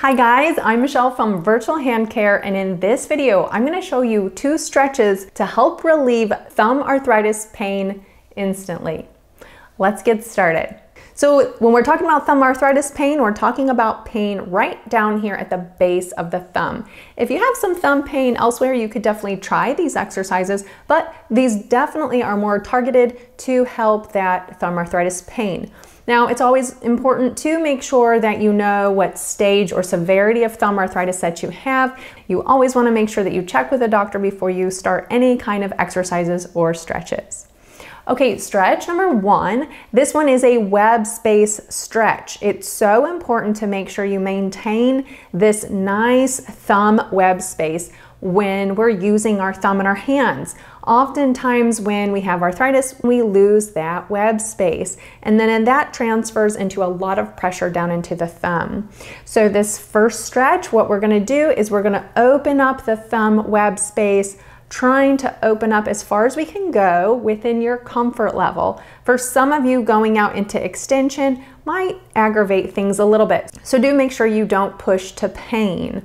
Hi guys, I'm Michelle from Virtual Hand Care, and in this video, I'm going to show you 2 stretches to help relieve thumb arthritis pain instantly. Let's get started. So when we're talking about thumb arthritis pain, we're talking about pain right down here at the base of the thumb. If you have some thumb pain elsewhere, you could definitely try these exercises, but these definitely are more targeted to help that thumb arthritis pain. Now, it's always important to make sure that you know what stage or severity of thumb arthritis that you have. You always want to make sure that you check with a doctor before you start any kind of exercises or stretches. Okay, stretch number 1. This one is a web space stretch. It's so important to make sure you maintain this nice thumb web space when we're using our thumb in our hands. Oftentimes when we have arthritis, we lose that web space, and then that transfers into a lot of pressure down into the thumb. So this first stretch, what we're going to do is we're going to open up the thumb web space, trying to open up as far as we can go within your comfort level. For some of you, going out into extension might aggravate things a little bit. So do make sure you don't push to pain.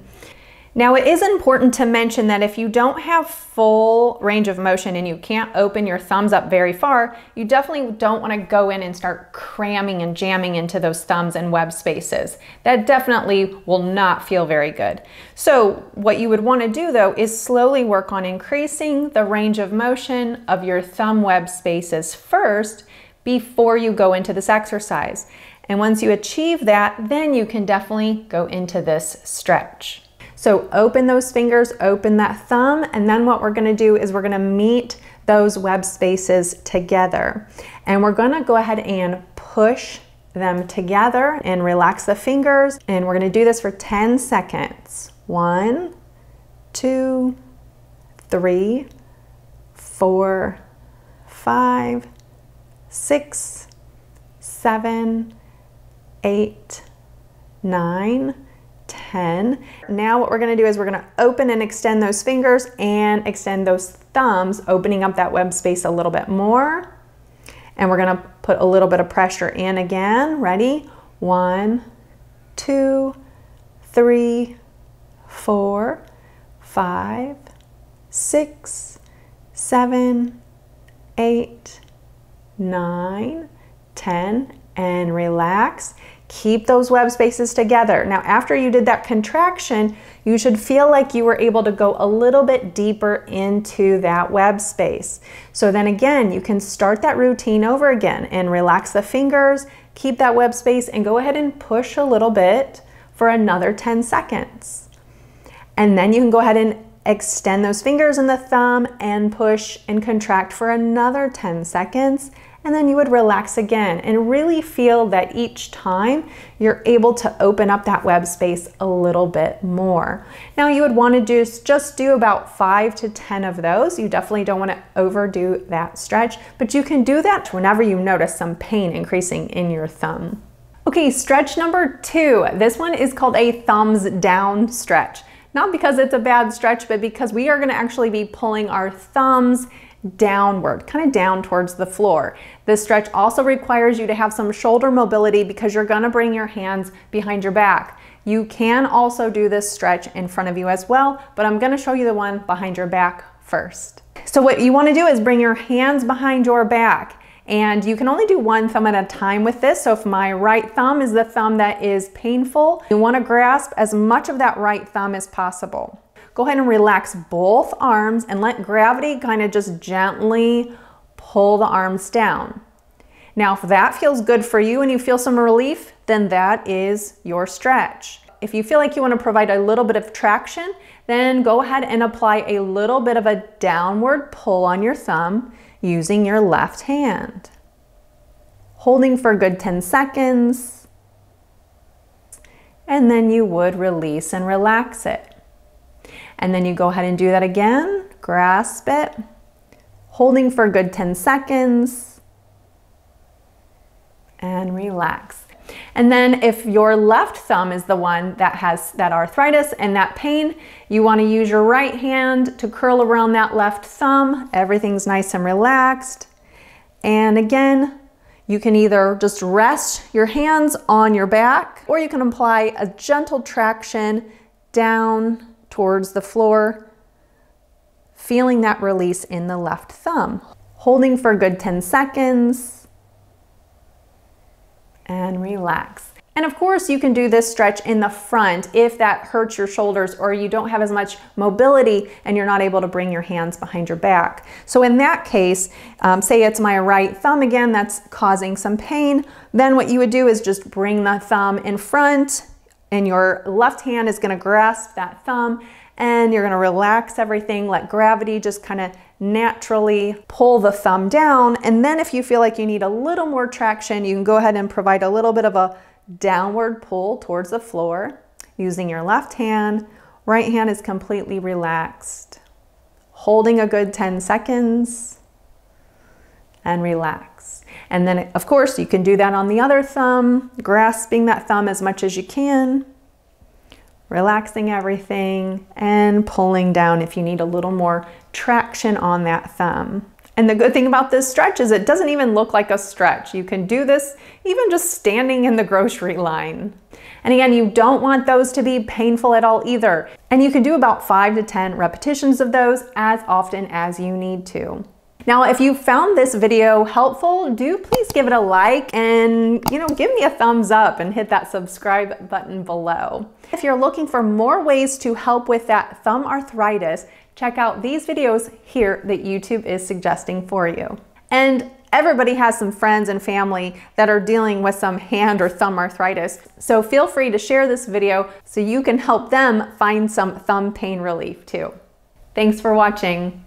Now, it is important to mention that if you don't have full range of motion and you can't open your thumbs up very far, you definitely don't want to go in and start cramming and jamming into those thumbs and web spaces. That definitely will not feel very good. So what you would want to do though is slowly work on increasing the range of motion of your thumb web spaces first before you go into this exercise. And once you achieve that, then you can definitely go into this stretch. So open those fingers, open that thumb, and then what we're going to do is we're going to meet those web spaces together. And we're going to go ahead and push them together and relax the fingers. And we're going to do this for 10 seconds. 1, 2, 3, 4, 5, 6, 7, 8, 9, 10. Now what we're going to do is we're going to open and extend those fingers and extend those thumbs, opening up that web space a little bit more. And we're going to put a little bit of pressure in again. Ready? 1, 2, 3, 4, 5, 6, 7, 8, 9, 10, and relax. Keep those web spaces together. Now, after you did that contraction, you should feel like you were able to go a little bit deeper into that web space. So then again, you can start that routine over again and relax the fingers, keep that web space, and go ahead and push a little bit for another 10 seconds. And then you can go ahead and extend those fingers and the thumb and push and contract for another 10 seconds. And then you would relax again and really feel that each time you're able to open up that web space a little bit more. Now you would want to just do about 5 to 10 of those. You definitely don't want to overdo that stretch, but you can do that whenever you notice some pain increasing in your thumb. Okay, stretch number 2. This one is called a thumbs down stretch. Not because it's a bad stretch, but because we are going to actually be pulling our thumbs downward, kind of down towards the floor. This stretch also requires you to have some shoulder mobility because you're going to bring your hands behind your back. You can also do this stretch in front of you as well, but I'm going to show you the one behind your back first. So what you want to do is bring your hands behind your back, and you can only do one thumb at a time with this. So if my right thumb is the thumb that is painful, you want to grasp as much of that right thumb as possible. Go ahead and relax both arms and let gravity kind of just gently pull the arms down. Now, if that feels good for you and you feel some relief, then that is your stretch. If you feel like you want to provide a little bit of traction, then go ahead and apply a little bit of a downward pull on your thumb using your left hand. Holding for a good 10 seconds, and then you would release and relax it. And then you go ahead and do that again, grasp it, holding for a good 10 seconds, and relax. And then if your left thumb is the one that has that arthritis and that pain, you want to use your right hand to curl around that left thumb. Everything's nice and relaxed. And again, You can either just rest your hands on your back, or you can apply a gentle traction down towards the floor, feeling that release in the left thumb. Holding for a good 10 seconds, and relax. And of course, you can do this stretch in the front if that hurts your shoulders or you don't have as much mobility and you're not able to bring your hands behind your back. So in that case, say it's my right thumb again that's causing some pain, then what you would do is just bring the thumb in front, and your left hand is going to grasp that thumb, and you're going to relax everything, let gravity just kind of naturally pull the thumb down. And then if you feel like you need a little more traction, you can go ahead and provide a little bit of a downward pull towards the floor using your left hand. Right hand is completely relaxed. Holding a good 10 seconds and relax. And then of course you can do that on the other thumb, grasping that thumb as much as you can, relaxing everything and pulling down if you need a little more traction on that thumb. And the good thing about this stretch is it doesn't even look like a stretch. You can do this even just standing in the grocery line. And again, you don't want those to be painful at all either. And you can do about 5 to 10 repetitions of those as often as you need to. Now, if you found this video helpful, do please give it a like and, give me a thumbs up and hit that subscribe button below. If you're looking for more ways to help with that thumb arthritis, check out these videos here that YouTube is suggesting for you. And everybody has some friends and family that are dealing with some hand or thumb arthritis. So feel free to share this video so you can help them find some thumb pain relief too. Thanks for watching.